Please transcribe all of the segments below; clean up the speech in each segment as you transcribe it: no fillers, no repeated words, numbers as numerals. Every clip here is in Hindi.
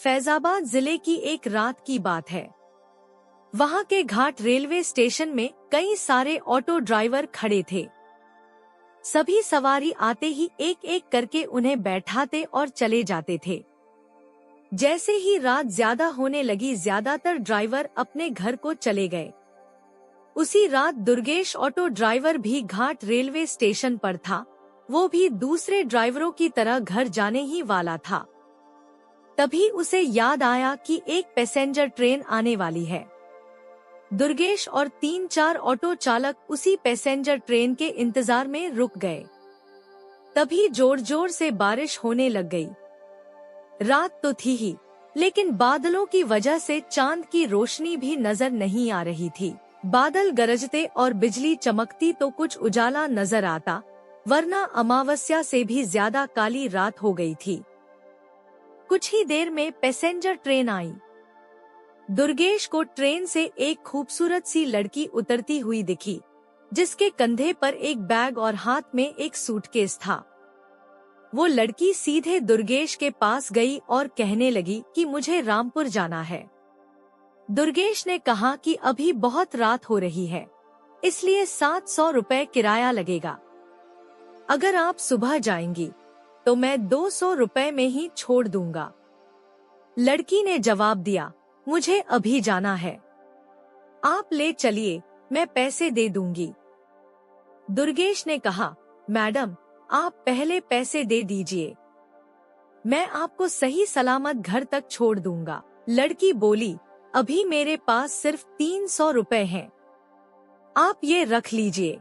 फैजाबाद जिले की एक रात की बात है। वहाँ के घाट रेलवे स्टेशन में कई सारे ऑटो ड्राइवर खड़े थे। सभी सवारी आते ही एक एक करके उन्हें बैठाते और चले जाते थे। जैसे ही रात ज्यादा होने लगी, ज्यादातर ड्राइवर अपने घर को चले गए। उसी रात दुर्गेश ऑटो ड्राइवर भी घाट रेलवे स्टेशन पर था। वो भी दूसरे ड्राइवरों की तरह घर जाने ही वाला था। तभी उसे याद आया कि एक पैसेंजर ट्रेन आने वाली है। दुर्गेश और 3-4 ऑटो चालक उसी पैसेंजर ट्रेन के इंतजार में रुक गए। तभी जोर जोर से बारिश होने लग गई। रात तो थी ही, लेकिन बादलों की वजह से चांद की रोशनी भी नजर नहीं आ रही थी। बादल गरजते और बिजली चमकती तो कुछ उजाला नजर आता, वरना अमावस्या से भी ज्यादा काली रात हो गई थी। कुछ ही देर में पैसेंजर ट्रेन आई। दुर्गेश को ट्रेन से एक खूबसूरत सी लड़की उतरती हुई दिखी, जिसके कंधे पर एक बैग और हाथ में एक सूटकेस था। वो लड़की सीधे दुर्गेश के पास गई और कहने लगी कि मुझे रामपुर जाना है। दुर्गेश ने कहा कि अभी बहुत रात हो रही है, इसलिए 700 रुपए किराया लगेगा। अगर आप सुबह जाएंगी तो मैं 200 रुपए में ही छोड़ दूंगा। लड़की ने जवाब दिया, मुझे अभी जाना है, आप ले चलिए, मैं पैसे दे दूंगी। दुर्गेश ने कहा, मैडम आप पहले पैसे दे दीजिए, मैं आपको सही सलामत घर तक छोड़ दूंगा। लड़की बोली, अभी मेरे पास सिर्फ 300 रुपए हैं, आप ये रख लीजिए,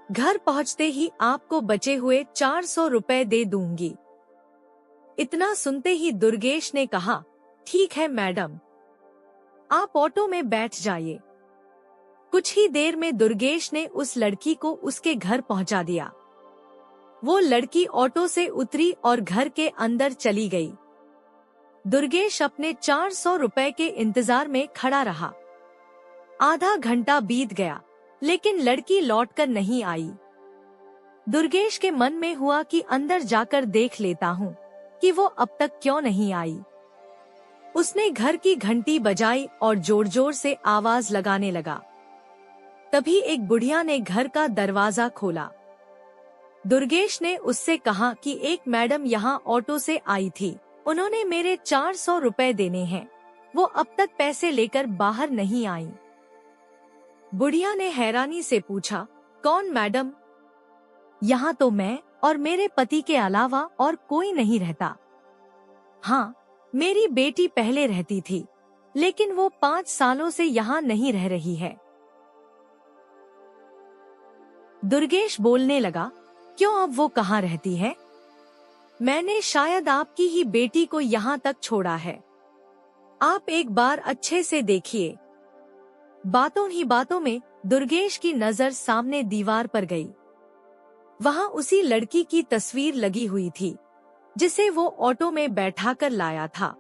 घर पहुंचते ही आपको बचे हुए 400 रुपए दे दूंगी। इतना सुनते ही दुर्गेश ने कहा, ठीक है मैडम, आप ऑटो में बैठ जाइए। कुछ ही देर में दुर्गेश ने उस लड़की को उसके घर पहुंचा दिया। वो लड़की ऑटो से उतरी और घर के अंदर चली गई। दुर्गेश अपने 400 रुपए के इंतजार में खड़ा रहा। आधा घंटा बीत गया, लेकिन लड़की लौटकर नहीं आई। दुर्गेश के मन में हुआ कि अंदर जाकर देख लेता हूँ कि वो अब तक क्यों नहीं आई। उसने घर की घंटी बजाई और जोर जोर से आवाज लगाने लगा। तभी एक बुढ़िया ने घर का दरवाजा खोला। दुर्गेश ने उससे कहा कि एक मैडम यहाँ ऑटो से आई थी, उन्होंने मेरे 400 रुपए देने हैं, वो अब तक पैसे लेकर बाहर नहीं आई। बुढ़िया ने हैरानी से पूछा, कौन मैडम? यहाँ तो मैं और मेरे पति के अलावा और कोई नहीं रहता। हाँ, मेरी बेटी पहले रहती थी, लेकिन वो 5 सालों से यहाँ नहीं रह रही है। दुर्गेश बोलने लगा, क्यों, अब वो कहाँ रहती है? मैंने शायद आपकी ही बेटी को यहाँ तक छोड़ा है, आप एक बार अच्छे से देखिए। बातों ही बातों में दुर्गेश की नजर सामने दीवार पर गई। वहाँ उसी लड़की की तस्वीर लगी हुई थी, जिसे वो ऑटो में बैठाकर लाया था।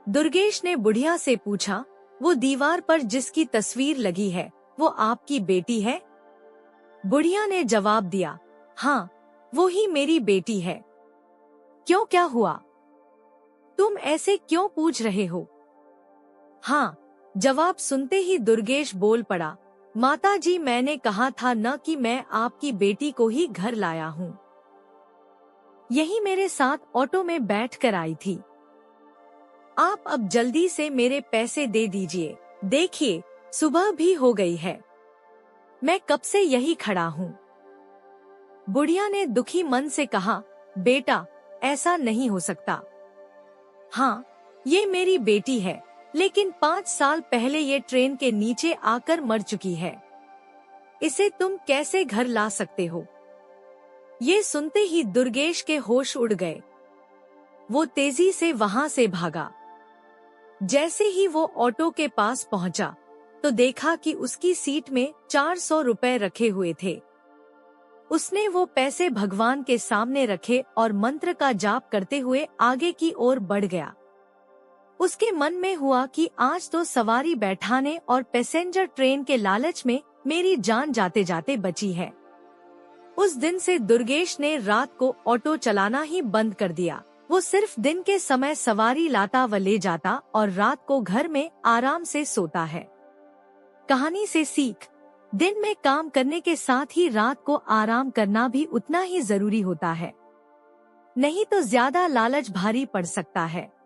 दुर्गेश ने बुढ़िया से पूछा, वो दीवार पर जिसकी तस्वीर लगी है, वो आपकी बेटी है? बुढ़िया ने जवाब दिया, हाँ, वो ही मेरी बेटी है। क्यों, क्या हुआ? तुम ऐसे क्यों पूछ रहे हो? हाँ, जवाब सुनते ही दुर्गेश बोल पड़ा, माताजी, मैंने कहा था न कि मैं आपकी बेटी को ही घर लाया हूँ। यही मेरे साथ ऑटो में बैठकर आई थी। आप अब जल्दी से मेरे पैसे दे दीजिए। देखिए, सुबह भी हो गई है, मैं कब से यही खड़ा हूँ। बुढ़िया ने दुखी मन से कहा, बेटा, ऐसा नहीं हो सकता। हाँ, ये मेरी बेटी है, लेकिन 5 साल पहले ये ट्रेन के नीचे आकर मर चुकी है। इसे तुम कैसे घर ला सकते हो? ये सुनते ही दुर्गेश के होश उड़ गए। वो तेजी से वहाँ से भागा। जैसे ही वो ऑटो के पास पहुँचा, तो देखा कि उसकी सीट में 400 रुपए रखे हुए थे। उसने वो पैसे भगवान के सामने रखे और मंत्र का जाप करते हुए आगे की ओर बढ़ गया। उसके मन में हुआ कि आज तो सवारी बैठाने और पैसेंजर ट्रेन के लालच में मेरी जान जाते जाते बची है। उस दिन से दुर्गेश ने रात को ऑटो चलाना ही बंद कर दिया। वो सिर्फ दिन के समय सवारी लाता व ले जाता और रात को घर में आराम से सोता है। कहानी से सीख, दिन में काम करने के साथ ही रात को आराम करना भी उतना ही जरूरी होता है, नहीं तो ज्यादा लालच भारी पड़ सकता है।